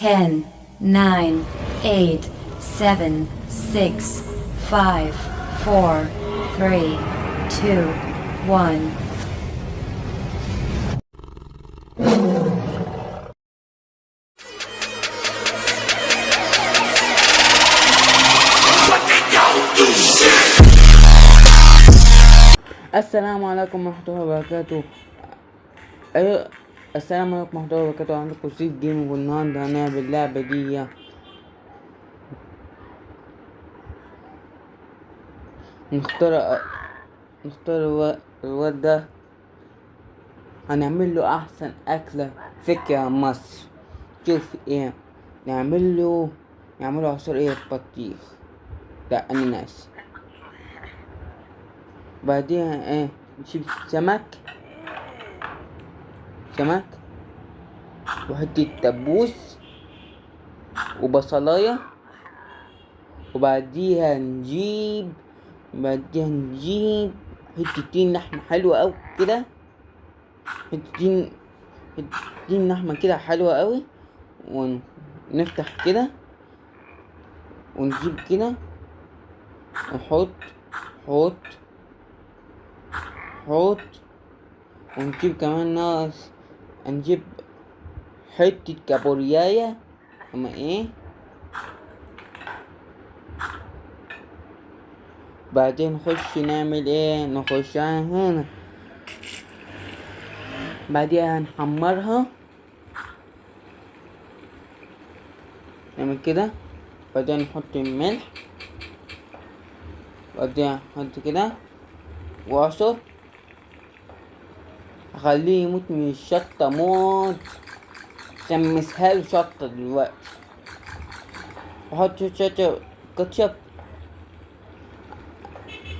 10, 9, 8, 7, 6, 5, 4, 3, 2, 1. السلام عليكم ورحمة الله وبركاته. أيوة، السلام عليكم ورحمة الله وبركاته. عندكم سيد جيمنج، والنهاردة هنلعب اللعبة دي. نختار الواد ده، هنعمل له أحسن أكلة فكرة مصر. شوف ايه نعمله عصير بطيخ، ده أناناس. بعدين نجيب سمك وحتة دبوس وبصلاية، وبعديها نجيب حتتين لحمة حلوة أوي كده، حتتين لحمة كده حلوة أوي، ونفتح كده ونجيب كده ونحط حط حط ونجيب كمان نجيب حتة كابورياية. اما بعدين نخش نعمل نخش هنا، بعدين هنحمرها، نعمل كده. بعدين نحط الملح، بعدين نحط كده واعصر، اخليه يموت من الشطة موت. سمسها له شطة دلوقتي، احط شطة كاتشب.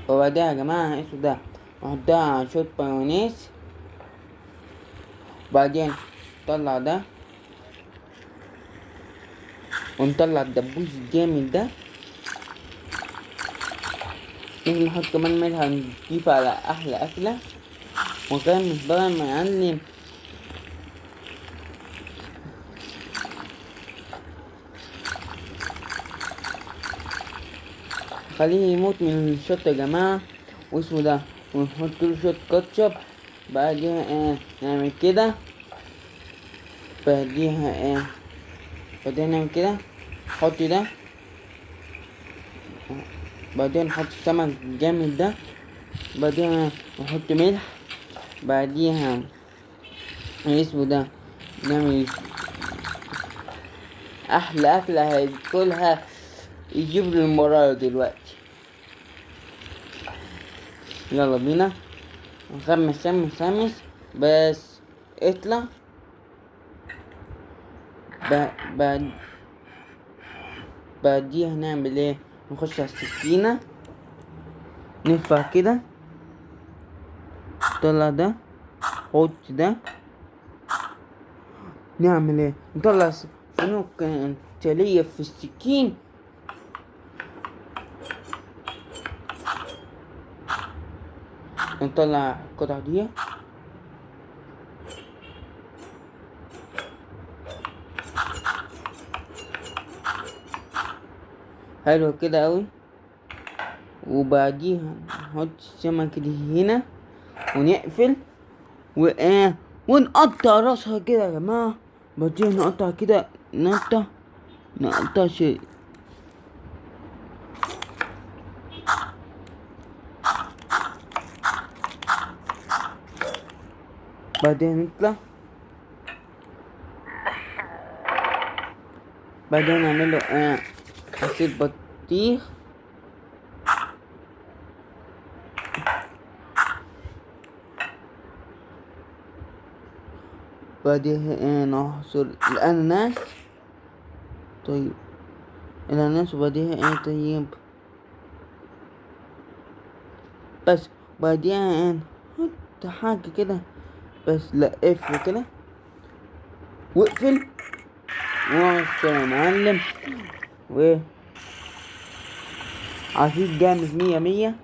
وبعدها يا جماعة اسمه ده نحطها على شوية مايونيز. بعدين نطلع ده ونطلع الدبوس الجامد ده، ممكن نحط كمان ملح نضيف على أحلى أكلة. وكان مش بقى معلم، خليه يموت من الشطة يا جماعة واسمه ده، ونحط له شوية كاتشب. بعدين نعمل كده. بعدين نعمل كده، نحط ده. بعدين نحط السمك الجامد ده. بعدين نحط ملح. بعديها اسمه ده نعمل احلى اكله هياكلها يجيب لي المرايه دلوقتي. يلا بينا نخمس بس اطلع. بعد بعديها نعمل نخش على السكينه، نرفع كده، نطلع ده، حط ده، نعمل نطلع فنوك تالية في السكين. نطلع القطعة دي، حلو كده اوي. وبعديها نحط السمكة دي هنا ونقفل ونقطع راسها كده يا جماعة. بعدين نقطع كده، نقطع شيء. بعدين نطلع، بعدين نعمله عصير بطيخ. بعدين نعصر الأناناس. طيب الأناناس، وبعديها طيب بس. بعدين نحط حاجة كده بس، لا اقفل كده واقفل وعصر يا معلم. عصير جامد مية مية.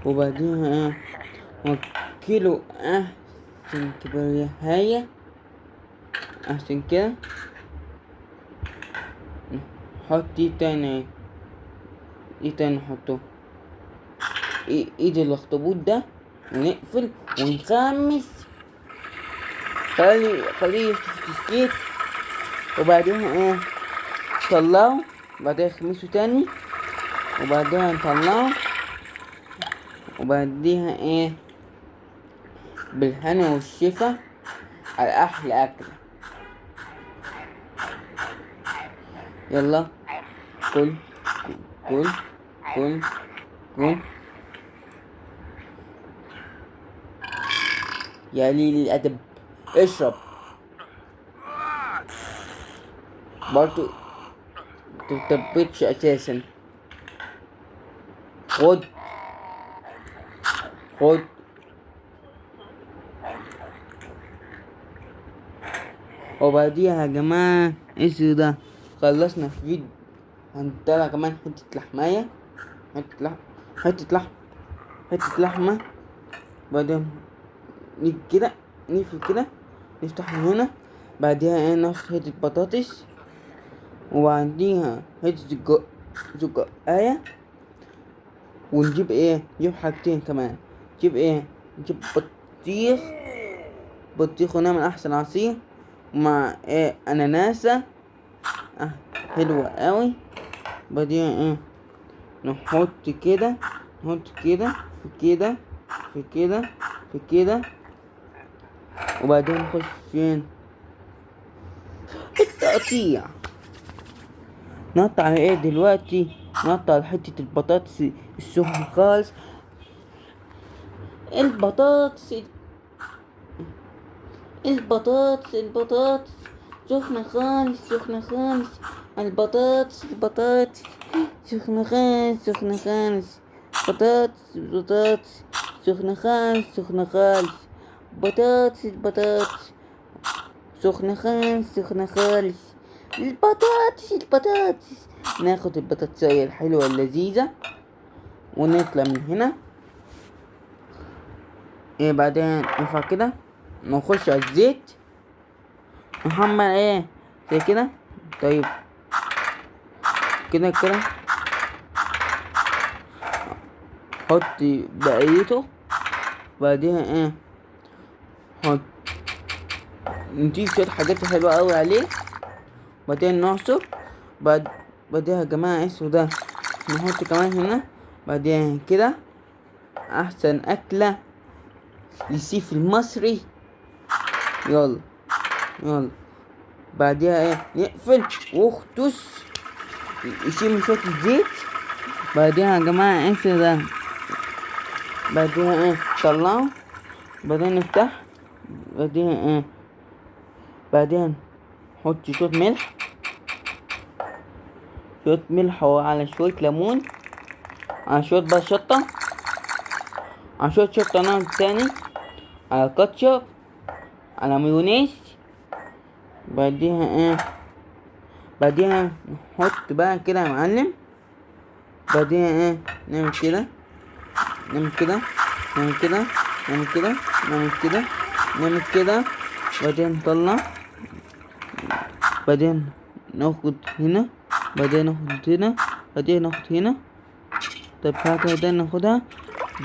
وبعدين كيلو أحسن كبرياية عشان كده نحط دي تاني، دي تاني نحطه ايد الاخطبوط ده، ونقفل ونخمس، خليه يفتح الزيت، وبعدين ايه نطلعه، وبعدين نخمسه تاني، وبعدين نطلعه، وبعديها ايه بالهنا والشفا على احلى اكله. يلا كل كل كل كل يا قليل الادب، اشرب برضو متطبقش اساسا. خد خد. وبعديها يا جماعة ايش ده، خلصنا في فيديو، هنطلع كمان حتة لحماية، حتة لحم حتة لحم حتة لحمة، بعدين نيجي كده نقفل كده، نفتح من هنا، بعديها ايه ناخد حتة بطاطس، وبعديها حتة زقاية، ونجيب ايه نجيب حاجتين كمان، نجيب ايه نجيب بطيخ، بطيخ ونعمل احسن عصير مع ايه اناناسة حلوة قوي. بعدين ايه نحط كده، نحط كده في كده في كده في كده، وبعدين نخش فين التقطيع. نقطع على ايه دلوقتي، نقطع على حتة البطاطس السخنة خالص، البطاطس البطاطس سخنة خالص، سخنة خالص، البطاطس سخنة خالص، سخنة خالص، بطاطس سخنة خالص، سخنة خالص، البطاطس سخنة خالص، سخنة خالص، البطاطس. ناخد البطاطسية الحلوة اللذيذة ونطلع من هنا. ايه بعدين ينفع كده نخش على الزيت، نحمر ايه زي كده. طيب كده كده حط بقيته، بعدها ايه حط نضيف شوية حاجات حلوة اوي عليه، بعدين نعصر، بعدها يا جماعة اسمه ده نحط كمان هنا، بعدين كده احسن اكلة للسيف المصري. يلا يلا بعدها ايه نقفل واختص يشيل شوية الزيت، بعدها يا جماعة ايه ده، بعدها ايه طلعه، بعدين نفتح، بعدين ايه بعدين نحط شوية ملح وعلى شوية ليمون، على شوية بقى شطة، على شوية شطة نوع تاني، على كاتشب، على مايونيز. بعديها ايه بعديها نحط بقى كده يا معلم، بعديها ايه نعمل كده نعمل كده نعمل كده نعمل كده نعمل كده نعمل كده، بعدين نطلع، بعدين ناخد هنا، بعدين ناخد هنا، بعدين ناخد هنا. طيب حاجة ده ناخدها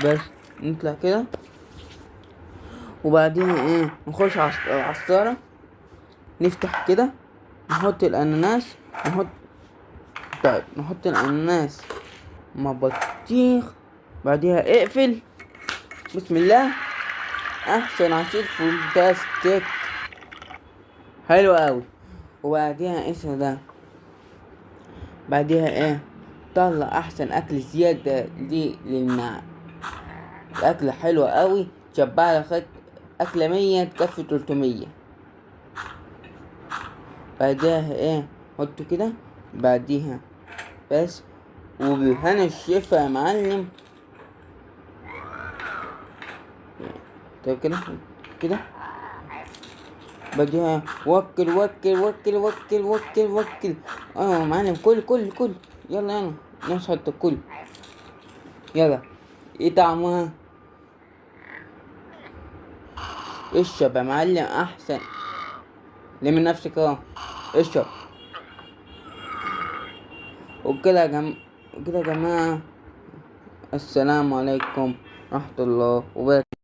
بس، نطلع كده، وبعدين ايه نخش على العصارة، نفتح كده، نحط الاناناس، طيب نحط الاناناس مع بطيخ، بعديها اقفل، بسم الله، احسن عصير فانتاستيك حلو قوي. وبعديها اسمه ده، بعديها ايه طلع احسن اكل زيادة دي للنعم، الاكلة حلوة قوي، شبعها خد اكلة 100 تكفي 300. بعدها ايه حطه كده، بعديها بس، وبالهنا الشفا يا معلم. طيب كده كده، بعديها وكل وكل وكل وكل وكل وكل يا معلم، كل يلا ناس حط كل، يلا ايه طعمها، اشرب يا معلم، احسن ليه من نفسك اهو، اشرب. وكده كده يا جماعة، السلام عليكم ورحمة الله وبركاته.